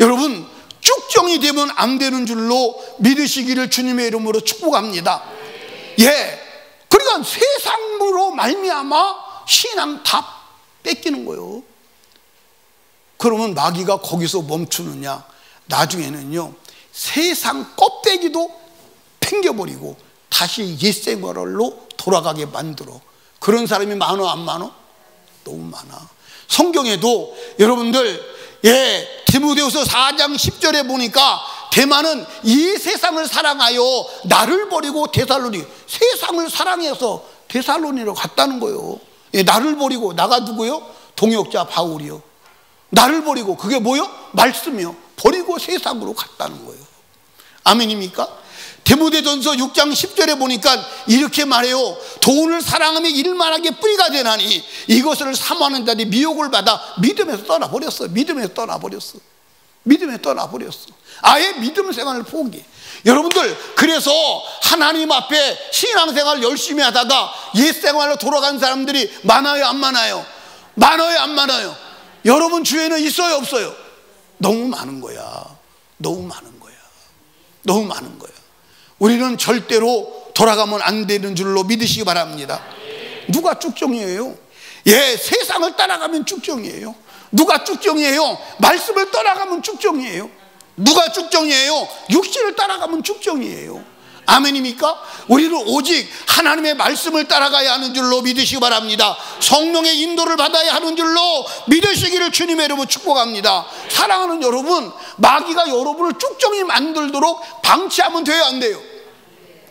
여러분, 쭉정이 되면 안 되는 줄로 믿으시기를 주님의 이름으로 축복합니다. 예. 그러니까 세상으로 말미암아 신앙 다 뺏기는 거예요. 그러면 마귀가 거기서 멈추느냐? 나중에는요, 세상 껍데기도 팽겨버리고 다시 옛생활로 돌아가게 만들어. 그런 사람이 많어 안 많어? 너무 많아. 성경에도 여러분들, 예, 디모데후서 4장 10절에 보니까 대만은 이 세상을 사랑하여 나를 버리고 데살로니, 세상을 사랑해서 데살로니로 갔다는 거예요. 예, 나를 버리고, 나가 누구요? 동역자 바울이요. 나를 버리고, 그게 뭐요? 말씀이요. 버리고 세상으로 갔다는 거예요. 아멘입니까? 디모데전서 6장 10절에 보니까 이렇게 말해요. 돈을 사랑하며 일만하게 뿌리가 되나니 이것을 사모하는 자들이 미혹을 받아 믿음에서 떠나버렸어. 믿음에서 떠나버렸어. 믿음에서 떠나버렸어. 아예 믿음 생활을 포기해. 여러분들, 그래서 하나님 앞에 신앙생활 열심히 하다가 옛생활로 돌아간 사람들이 많아요 안 많아요? 많아요 안 많아요? 여러분 주위에는 있어요 없어요? 너무 많은 거야. 너무 많은 거야. 너무 많은 거야. 우리는 절대로 돌아가면 안 되는 줄로 믿으시기 바랍니다. 누가 쭉정이에요? 예, 세상을 따라가면 쭉정이에요. 누가 쭉정이에요? 말씀을 따라가면 쭉정이에요. 누가 쭉정이에요? 육신을 따라가면 쭉정이에요. 아멘입니까? 우리는 오직 하나님의 말씀을 따라가야 하는 줄로 믿으시기 바랍니다. 성령의 인도를 받아야 하는 줄로 믿으시기를 주님의 이름으로 축복합니다. 사랑하는 여러분, 마귀가 여러분을 쭉정이 만들도록 방치하면 돼요 안 돼요?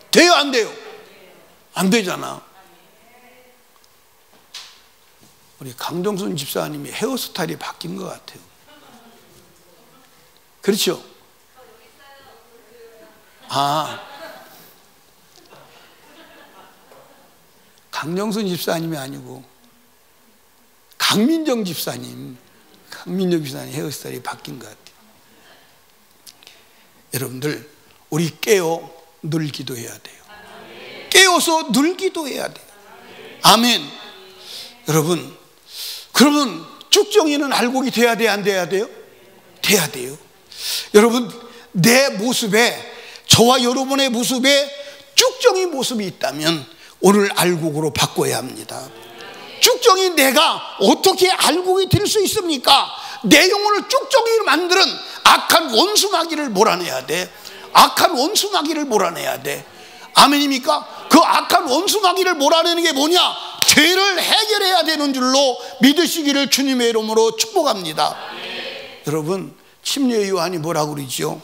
돼요 안 돼요? 안 되잖아. 우리 강정순 집사님이 헤어스타일이 바뀐 것 같아요. 그렇죠? 아, 강정순 집사님이 아니고 강민정 집사님 헤어스타일이 바뀐 것 같아요. 여러분들, 우리 깨어 늘 기도해야 돼요. 깨어서 늘 기도해야 돼요. 아멘. 여러분, 그러면 쭉정이는 알곡이 돼야 돼요 안 돼야 돼요? 돼야 돼요. 여러분, 내 모습에, 저와 여러분의 모습에 쭉정이 모습이 있다면 오늘 알곡으로 바꿔야 합니다. 쭉정이 내가 어떻게 알곡이 될 수 있습니까? 내 영혼을 쭉정이로 만드는 악한 원수마귀를 몰아내야 돼. 악한 원수마귀를 몰아내야 돼. 아멘입니까? 그 악한 원수마귀를 몰아내는 게 뭐냐? 죄를 해결해야 되는 줄로 믿으시기를 주님의 이름으로 축복합니다. 여러분, 침례 요한이 뭐라고 그러죠?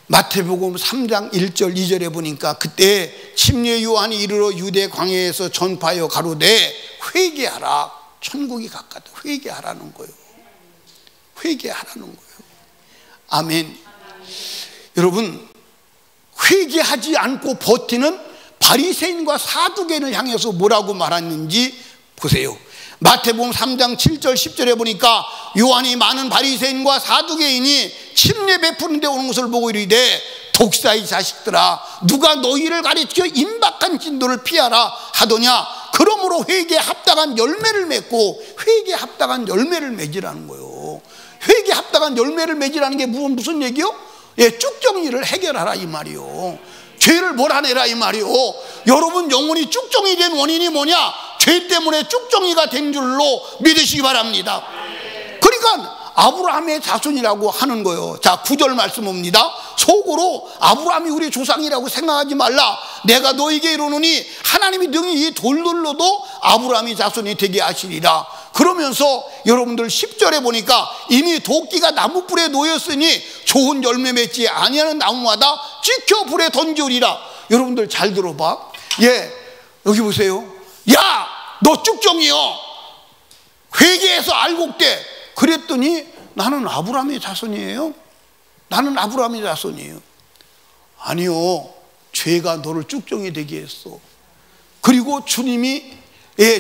마태복음 3장 1절 2절에 보니까 그때 침례 요한이 이르러 유대 광야에서 전파하여 가로되 회개하라, 천국이 가깝다. 회개하라는 거예요. 회개하라는 거예요. 아멘. 여러분, 회개하지 않고 버티는 바리새인과 사두개인을 향해서 뭐라고 말했는지 보세요. 마태복음 3장 7절 10절에 보니까 요한이 많은 바리새인과 사두개인이 침례 베푸는 데 오는 것을 보고 이르되 독사의 자식들아, 누가 너희를 가르쳐 임박한 진도를 피하라 하더냐? 그러므로 회개에 합당한 열매를 맺고, 회개에 합당한 열매를 맺으라는 거예요. 회개에 합당한 열매를 맺으라는 게 무슨 얘기요? 예, 쭉정이를 해결하라 이 말이요. 죄를 몰아내라 이 말이요. 여러분 영혼이 쭉정이 된 원인이 뭐냐? 죄 때문에 쭉정이가 된 줄로 믿으시기 바랍니다. 그러니까 아브라함의 자손이라고 하는 거예요. 자, 9절 말씀 봅니다. 속으로 아브라함이 우리 조상이라고 생각하지 말라. 내가 너에게 이르노니 하나님이 능히 이 돌들로도 아브라함이 자손이 되게 하시리라. 그러면서 여러분들 10절에 보니까 이미 도끼가 나무불에 놓였으니 좋은 열매 맺지 아니하는 나무마다 지켜 불에 던지리라. 여러분들 잘 들어봐. 예, 여기 보세요. 야, 너 쭉정이요. 회개해서 알곡돼. 그랬더니 나는 아브라함의 자손이에요. 나는 아브라함의 자손이에요. 아니요, 죄가 너를 쭉정이 되게 했어. 그리고 주님이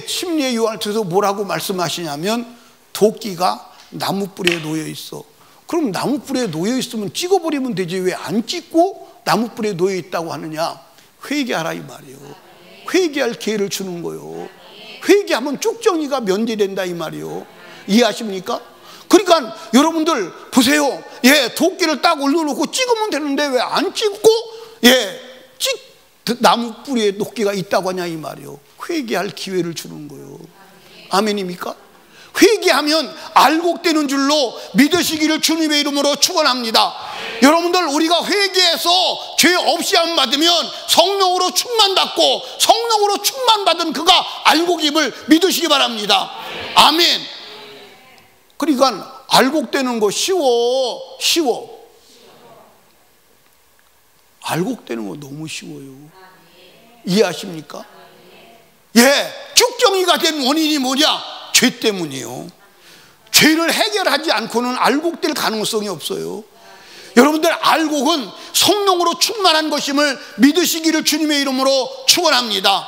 침례 요한을 통해서 뭐라고 말씀하시냐면 도끼가 나무 뿌리에 놓여 있어. 그럼 나무 뿌리에 놓여 있으면 찍어버리면 되지 왜 안 찍고 나무 뿌리에 놓여 있다고 하느냐? 회개하라 이 말이에요. 회개할 기회를 주는 거예요. 회개하면 쭉정이가 면제된다 이 말이에요. 이해하십니까? 그러니까 여러분들 보세요. 도끼를 딱 올려놓고 찍으면 되는데 왜 안 찍고 나무 뿌리에 도끼가 있다고 하냐 이 말이에요. 회개할 기회를 주는 거예요. 아멘입니까? 회개하면 알곡되는 줄로 믿으시기를 주님의 이름으로 축원합니다. 여러분들 우리가 회개해서 죄 없이 안 받으면 성령으로 충만받고 성령으로 충만받은 그가 알곡임을 믿으시기 바랍니다. 아멘. 그러니까 알곡되는 거 쉬워. 알곡되는 거 너무 쉬워요. 이해하십니까? 쭉정이가 된 원인이 뭐냐? 죄 때문이에요. 죄를 해결하지 않고는 알곡될 가능성이 없어요. 여러분들 알곡은 성령으로 충만한 것임을 믿으시기를 주님의 이름으로 축원합니다.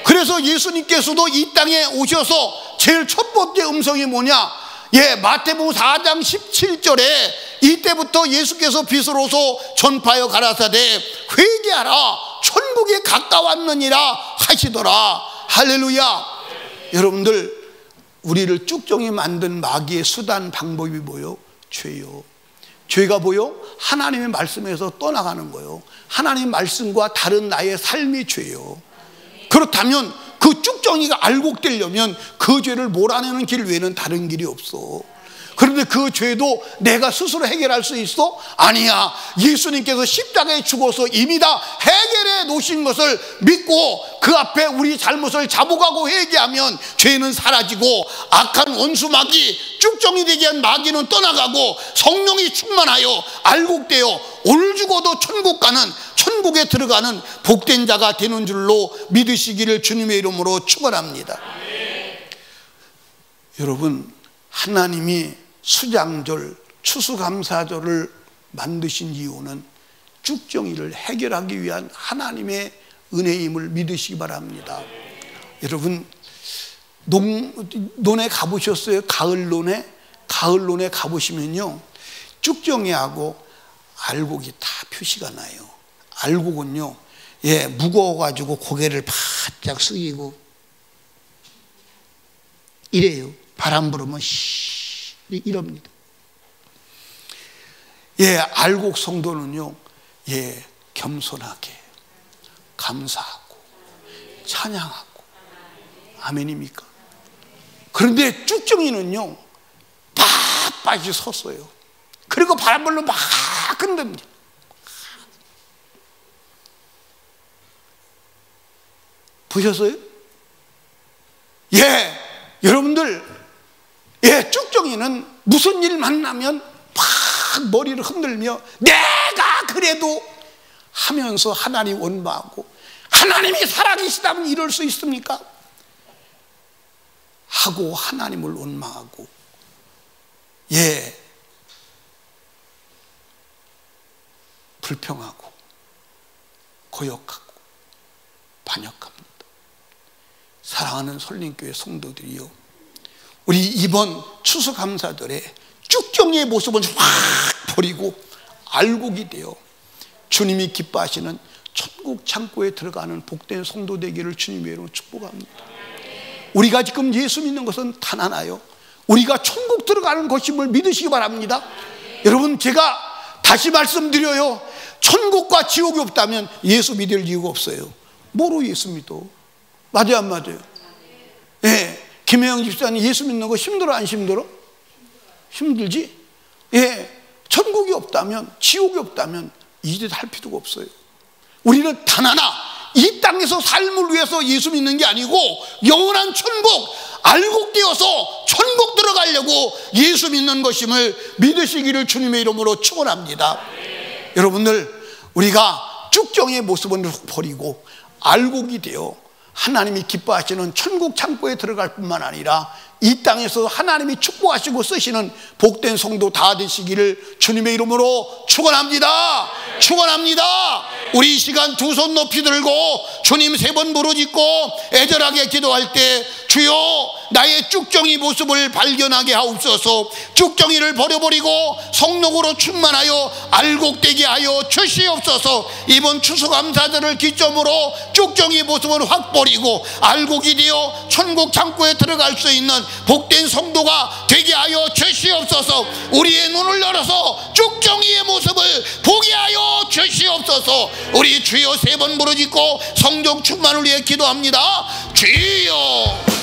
그래서 예수님께서도 이 땅에 오셔서 제일 첫 번째 음성이 뭐냐? 마태복음 4장 17절에 이때부터 예수께서 빛으로서 전파하여 가라사대 회개하라 천국에 가까웠느니라 하시더라. 할렐루야. 여러분들 우리를 쭉정이 만든 마귀의 수단 방법이 뭐요? 죄요. 죄가 뭐요? 하나님의 말씀에서 떠나가는 거요. 하나님의 말씀과 다른 나의 삶이 죄요. 그렇다면 그 쭉정이가 알곡되려면 그 죄를 몰아내는 길 외에는 다른 길이 없어. 그런데 그 죄도 내가 스스로 해결할 수 있어? 아니야. 예수님께서 십자가에 죽어서 이미 다 해결해 놓으신 것을 믿고 그 앞에 우리 잘못을 자복하고 회개하면 죄는 사라지고 악한 원수 마귀, 쭉정이 되게 한 마귀는 떠나가고 성령이 충만하여 알곡되어 오늘 죽어도 천국 가는, 천국에 들어가는 복된 자가 되는 줄로 믿으시기를 주님의 이름으로 축원합니다. 여러분, 하나님이 수장절, 추수감사절을 만드신 이유는 쭉정이를 해결하기 위한 하나님의 은혜임을 믿으시기 바랍니다. 여러분, 논에 가보셨어요? 가을논에? 가을논에 가보시면요, 쭉정이하고 알곡이 다 표시가 나요. 알곡은요, 무거워가지고 고개를 바짝 숙이고 이래요. 바람 불으면 이럽니다. 알곡 성도는요, 겸손하게 감사하고 찬양하고. 아멘입니까? 그런데 쭉정이는요, 빳빳이 섰어요. 그리고 바람 불면 막 흔듭니다. 보셨어요? 여러분들, 쭉정이는 무슨 일 만나면 막 머리를 흔들며 내가 그래도 하면서 하나님 원망하고, 하나님이 살아계시다면 이럴 수 있습니까? 하고 하나님을 원망하고, 불평하고 거역하고 반역합니다. 사랑하는 설림교회 성도들이요, 우리 이번 추수감사절에 쭉정이의 모습을 확 버리고 알곡이 되어 주님이 기뻐하시는 천국 창고에 들어가는 복된 성도 되기를 주님의 이름으로 축복합니다. 우리가 지금 예수 믿는 것은 단 하나요, 우리가 천국 들어가는 것임을 믿으시기 바랍니다. 여러분, 제가 다시 말씀드려요. 천국과 지옥이 없다면 예수 믿을 이유가 없어요. 뭐로 예수 믿어? 맞아요, 안 맞아요? 김혜영 집사님 예수 믿는 거 힘들어, 안 힘들어? 힘들지? 천국이 없다면, 지옥이 없다면 이제 할 필요가 없어요. 우리는 단 하나, 이 땅에서 삶을 위해서 예수 믿는 게 아니고 영원한 천국, 알곡되어서 천국 들어가려고 예수 믿는 것임을 믿으시기를 주님의 이름으로 축원합니다. 여러분들, 우리가 쭉정의 모습을 버리고 알곡이 되어 하나님이 기뻐하시는 천국 창고에 들어갈 뿐만 아니라 이 땅에서 하나님이 축복하시고 쓰시는 복된 성도 다 되시기를 주님의 이름으로 축원합니다. 축원합니다. 우리 이 시간 두 손 높이 들고 주님 3번 부르짖고 애절하게 기도할 때 주여 나의 쭉정이 모습을 발견하게 하옵소서. 쭉정이를 버려버리고 성령으로 충만하여 알곡되게 하여 주시옵소서. 이번 추수감사절을 기점으로 쭉정이 모습을 확 버리고 알곡이 되어 천국 창고에 들어갈 수 있는 복된 성도가 되게 하여 주시옵소서. 우리의 눈을 열어서 쭉정이의 모습을 보게 하여 주시옵소서. 우리 주여 3번 부르짖고 성령 충만을 위해 기도합니다. 주여